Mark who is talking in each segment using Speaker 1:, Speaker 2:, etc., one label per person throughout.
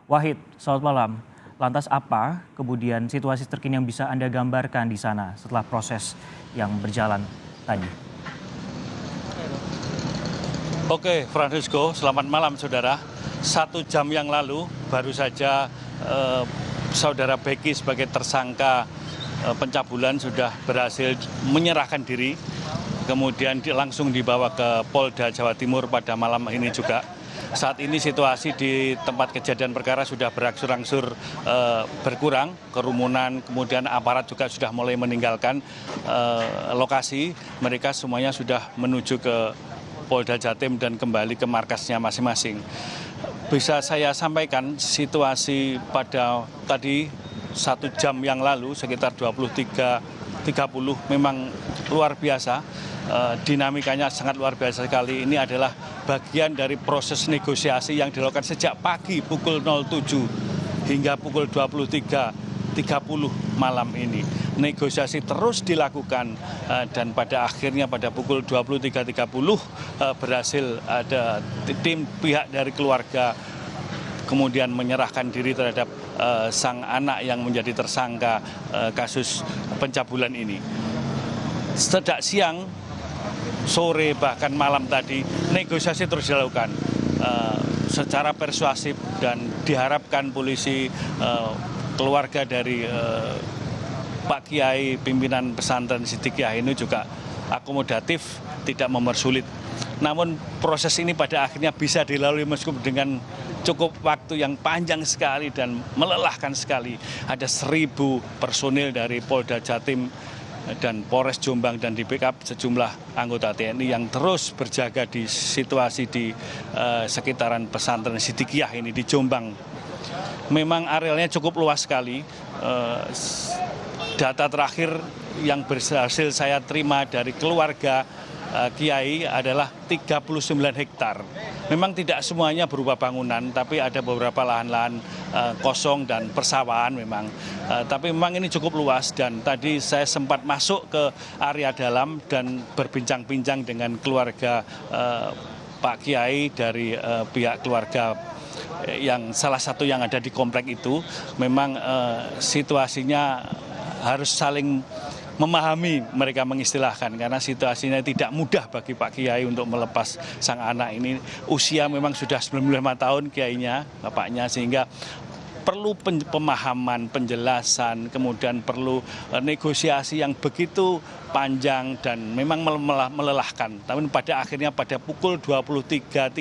Speaker 1: Wahid, selamat malam. Lantas apa kemudian situasi terkini yang bisa Anda gambarkan di sana setelah proses yang berjalan tadi?
Speaker 2: Oke, Francisco, selamat malam saudara. 1 jam yang lalu baru saja saudara Beki sebagai tersangka pencabulan sudah berhasil menyerahkan diri. Kemudian langsung dibawa ke Polda Jawa Timur pada malam ini juga. Saat ini situasi di tempat kejadian perkara sudah berangsur-angsur berkurang, kerumunan, kemudian aparat juga sudah mulai meninggalkan lokasi. Mereka semuanya sudah menuju ke Polda Jatim dan kembali ke markasnya masing-masing. Bisa saya sampaikan situasi pada tadi 1 jam yang lalu sekitar 23.30 memang luar biasa. Dinamikanya sangat luar biasa sekali. Ini adalah bagian dari proses negosiasi yang dilakukan sejak pagi pukul 07 hingga pukul 23.30 malam ini. Negosiasi terus dilakukan dan pada akhirnya pada pukul 23.30 berhasil ada tim pihak dari keluarga kemudian menyerahkan diri terhadap sang anak yang menjadi tersangka kasus pencabulan ini. Sejak siang, sore bahkan malam tadi negosiasi terus dilakukan secara persuasif dan diharapkan polisi keluarga dari Pak Kiai pimpinan pesantren Siddiqiyah ini juga akomodatif, tidak mempersulit. Namun proses ini pada akhirnya bisa dilalui meskipun dengan cukup waktu yang panjang sekali dan melelahkan sekali. Ada 1.000 personil dari Polda Jatim dan Polres Jombang dan di backup sejumlah anggota TNI yang terus berjaga di situasi di sekitaran pesantren Siddiqiyah ini di Jombang. Memang arealnya cukup luas sekali. Data terakhir yang berhasil saya terima dari keluarga Kiai adalah 39 hektar. Memang tidak semuanya berupa bangunan, tapi ada beberapa lahan-lahan kosong dan persawahan memang. Tapi memang ini cukup luas dan tadi saya sempat masuk ke area dalam dan berbincang-bincang dengan keluarga Pak Kiai dari pihak keluarga yang salah satu yang ada di komplek itu. Memang situasinya harus saling memahami, mereka mengistilahkan, karena situasinya tidak mudah bagi Pak Kiai untuk melepas sang anak ini. Usia memang sudah 95 tahun Kiainya, bapaknya, sehingga perlu pemahaman, penjelasan, kemudian perlu negosiasi yang begitu panjang dan memang melelahkan. Tapi pada akhirnya pada pukul 23.30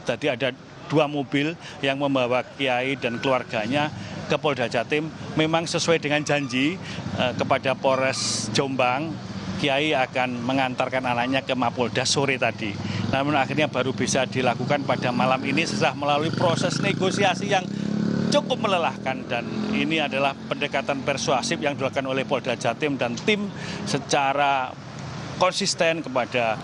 Speaker 2: tadi ada 2 mobil yang membawa Kiai dan keluarganya ke Polda Jatim. Memang sesuai dengan janji kepada Polres Jombang, Kiai akan mengantarkan anaknya ke Mapolda sore tadi. Namun akhirnya baru bisa dilakukan pada malam ini setelah melalui proses negosiasi yang cukup melelahkan, dan ini adalah pendekatan persuasif yang dilakukan oleh Polda Jatim dan tim secara konsisten kepada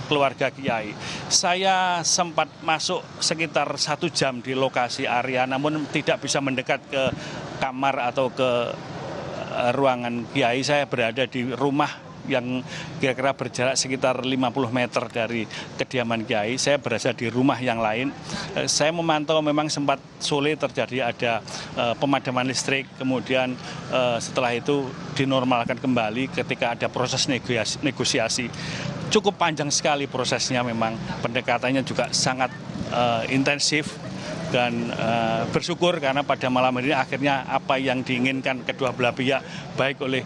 Speaker 2: keluarga Kiai. Saya sempat masuk sekitar 1 jam di lokasi area, namun tidak bisa mendekat ke kamar atau ke ruangan Kiai. Saya berada di rumah yang kira-kira berjarak sekitar 50 meter dari kediaman Kiai. Saya berada di rumah yang lain. Saya memantau memang sempat sulit terjadi ada pemadaman listrik, kemudian setelah itu dinormalkan kembali ketika ada proses negosiasi. Cukup panjang sekali prosesnya, memang pendekatannya juga sangat intensif dan bersyukur karena pada malam ini akhirnya apa yang diinginkan kedua belah pihak baik oleh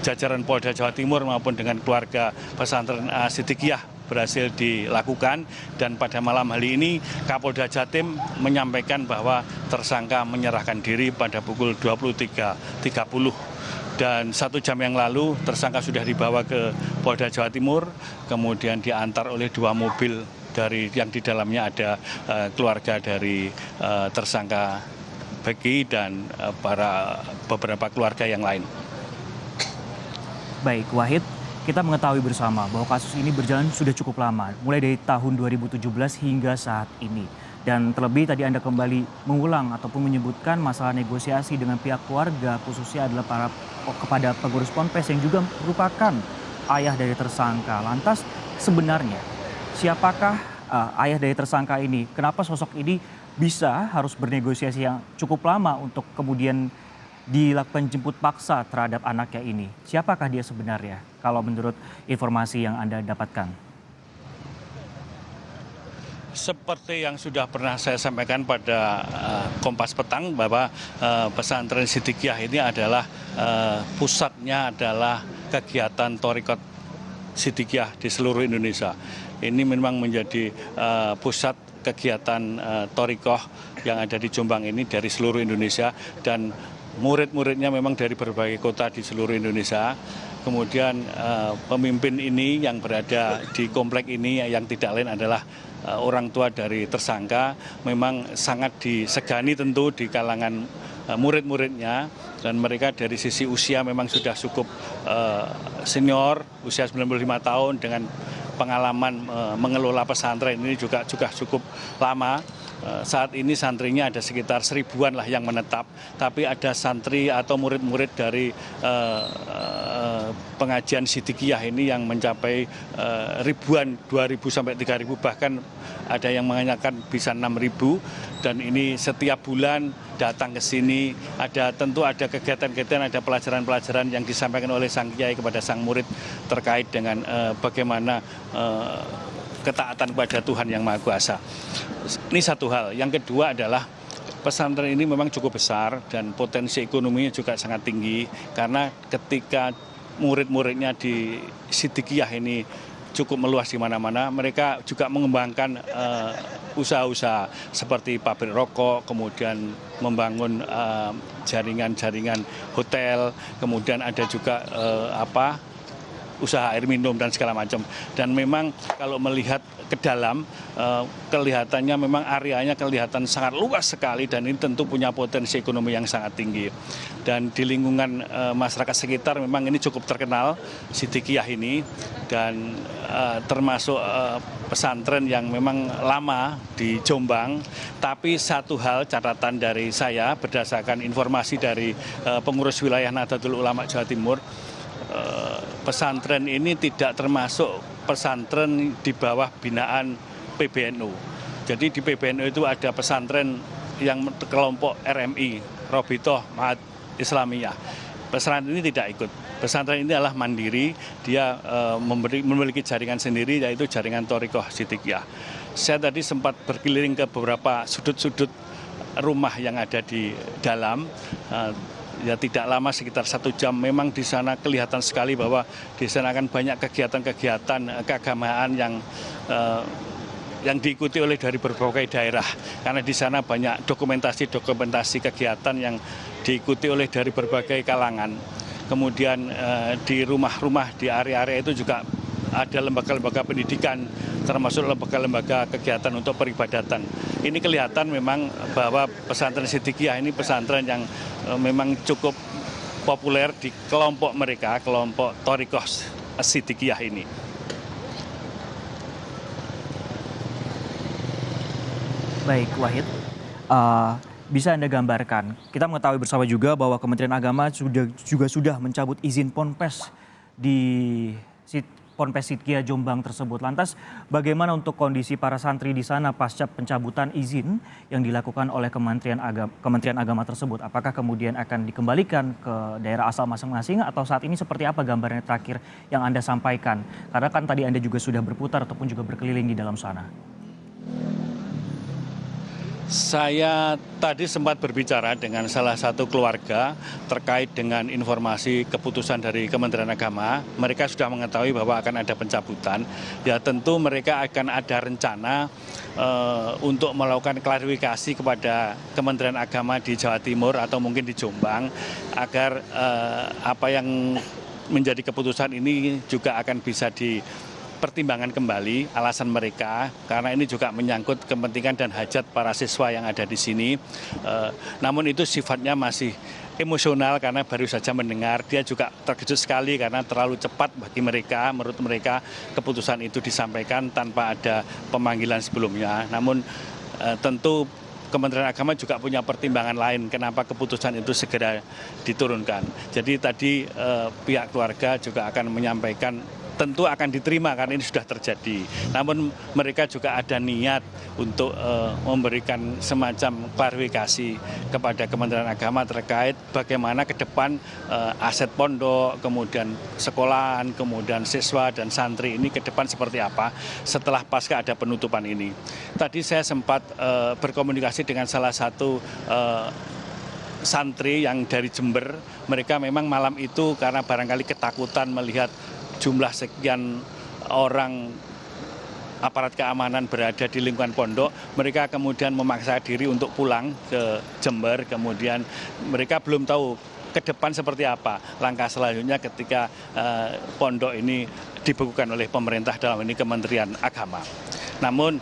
Speaker 2: jajaran Polda Jawa Timur maupun dengan keluarga pesantren Siddiqiyah berhasil dilakukan, dan pada malam hari ini Kapolda Jatim menyampaikan bahwa tersangka menyerahkan diri pada pukul 23.30. Dan 1 jam yang lalu tersangka sudah dibawa ke Polda Jawa Timur, kemudian diantar oleh 2 mobil dari yang di dalamnya ada keluarga dari tersangka Beki dan beberapa keluarga yang lain.
Speaker 1: Baik, Wahid, kita mengetahui bersama bahwa kasus ini berjalan sudah cukup lama, mulai dari tahun 2017 hingga saat ini. Dan terlebih tadi Anda kembali mengulang ataupun menyebutkan masalah negosiasi dengan pihak keluarga, khususnya adalah kepada pengurus ponpes yang juga merupakan ayah dari tersangka. Lantas sebenarnya siapakah ayah dari tersangka ini? Kenapa sosok ini bisa harus bernegosiasi yang cukup lama untuk kemudian dilakukan jemput paksa terhadap anaknya ini. Siapakah dia sebenarnya kalau menurut informasi yang Anda dapatkan?
Speaker 2: Seperti yang sudah pernah saya sampaikan pada Kompas Petang bahwa pesantren Siddiqiyah ini adalah pusatnya adalah kegiatan Thariqat Siddiqiyah di seluruh Indonesia. Ini memang menjadi pusat kegiatan Thariqah yang ada di Jombang ini dari seluruh Indonesia, dan murid-muridnya memang dari berbagai kota di seluruh Indonesia. Kemudian pemimpin ini yang berada di komplek ini yang tidak lain adalah orang tua dari tersangka, memang sangat disegani tentu di kalangan murid-muridnya, dan mereka dari sisi usia memang sudah cukup senior, usia 95 tahun dengan pengalaman mengelola pesantren ini juga cukup lama. Saat ini santrinya ada sekitar 1000-an lah yang menetap, tapi ada santri atau murid-murid dari pengajian Siddiqiyah ini yang mencapai ribuan, 2.000 sampai 3.000, bahkan ada yang mengatakan bisa 6.000, dan ini setiap bulan datang ke sini. Tentu ada kegiatan-kegiatan, ada pelajaran-pelajaran yang disampaikan oleh sang kiai kepada sang murid terkait dengan bagaimana ketaatan kepada Tuhan Yang Maha Kuasa. Ini satu hal. Yang kedua adalah pesantren ini memang cukup besar dan potensi ekonominya juga sangat tinggi, karena ketika murid-muridnya di Siddiqiyah ini cukup meluas di mana-mana, mereka juga mengembangkan usaha-usaha seperti pabrik rokok, kemudian membangun jaringan-jaringan hotel, kemudian ada juga usaha air minum dan segala macam. Dan memang kalau melihat ke dalam, kelihatannya memang areanya kelihatan sangat luas sekali, dan ini tentu punya potensi ekonomi yang sangat tinggi. Dan di lingkungan masyarakat sekitar memang ini cukup terkenal, Siddiqiyah ini, dan termasuk pesantren yang memang lama di Jombang. Tapi satu hal catatan dari saya berdasarkan informasi dari pengurus wilayah Nahdlatul Ulama Jawa Timur, pesantren ini tidak termasuk pesantren di bawah binaan PBNU. Jadi di PBNU itu ada pesantren yang kelompok RMI, Robitoh Mahat Islamiyah. Pesantren ini tidak ikut. Pesantren ini adalah mandiri, dia memiliki jaringan sendiri, yaitu jaringan Thariqah Siddiqiyah. Saya tadi sempat berkeliling ke beberapa sudut-sudut rumah yang ada di dalam. Ya tidak lama, sekitar 1 jam, memang di sana kelihatan sekali bahwa di sana akan banyak kegiatan-kegiatan keagamaan yang diikuti oleh dari berbagai daerah, karena di sana banyak dokumentasi kegiatan yang diikuti oleh dari berbagai kalangan. Kemudian di rumah-rumah di area-area itu juga ada lembaga-lembaga pendidikan, termasuk lembaga-lembaga kegiatan untuk peribadatan. Ini kelihatan memang bahwa pesantren Siddiqiyah ini pesantren yang memang cukup populer di kelompok mereka, kelompok Thariqah Siddiqiyah ini.
Speaker 1: Baik, Wahid. Bisa Anda gambarkan, kita mengetahui bersama juga bahwa Kementerian Agama sudah mencabut izin Ponpes di Ponpes Siddiqiyah Jombang tersebut. Lantas bagaimana untuk kondisi para santri di sana pasca pencabutan izin yang dilakukan oleh Kementerian Agama tersebut? Apakah kemudian akan dikembalikan ke daerah asal masing-masing, atau saat ini seperti apa gambarannya terakhir yang Anda sampaikan? Karena kan tadi Anda juga sudah berputar ataupun juga berkeliling di dalam sana.
Speaker 2: Saya tadi sempat berbicara dengan salah satu keluarga terkait dengan informasi keputusan dari Kementerian Agama. Mereka sudah mengetahui bahwa akan ada pencabutan. Ya tentu mereka akan ada rencana untuk melakukan klarifikasi kepada Kementerian Agama di Jawa Timur atau mungkin di Jombang, agar apa yang menjadi keputusan ini juga akan bisa pertimbangan kembali alasan mereka, karena ini juga menyangkut kepentingan dan hajat para siswa yang ada di sini. Namun itu sifatnya masih emosional karena baru saja mendengar. Dia juga terkejut sekali karena terlalu cepat bagi mereka. Menurut mereka keputusan itu disampaikan tanpa ada pemanggilan sebelumnya. Namun tentu Kementerian Agama juga punya pertimbangan lain kenapa keputusan itu segera diturunkan. Jadi tadi pihak keluarga juga akan menyampaikan tentu akan diterima karena ini sudah terjadi. Namun mereka juga ada niat untuk memberikan semacam klarifikasi kepada Kementerian Agama terkait bagaimana ke depan aset pondok, kemudian sekolahan, kemudian siswa dan santri ini ke depan seperti apa setelah pasca ada penutupan ini. Tadi saya sempat berkomunikasi dengan salah satu santri yang dari Jember. Mereka memang malam itu karena barangkali ketakutan melihat jumlah sekian orang aparat keamanan berada di lingkungan pondok, mereka kemudian memaksa diri untuk pulang ke Jember. Kemudian mereka belum tahu ke depan seperti apa langkah selanjutnya ketika pondok ini dibekukan oleh pemerintah, dalam ini Kementerian Agama. Namun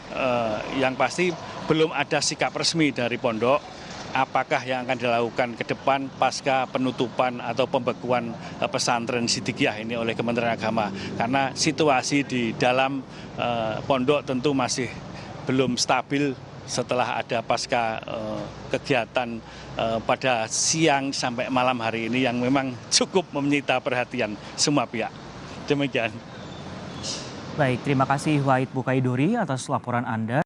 Speaker 2: yang pasti belum ada sikap resmi dari pondok apakah yang akan dilakukan ke depan pasca penutupan atau pembekuan pesantren Sidikiyah ini oleh Kementerian Agama. Karena situasi di dalam pondok tentu masih belum stabil setelah ada pasca kegiatan pada siang sampai malam hari ini yang memang cukup menyita perhatian semua pihak. Demikian.
Speaker 1: Baik, terima kasih Wahid Bukaidori atas laporan Anda.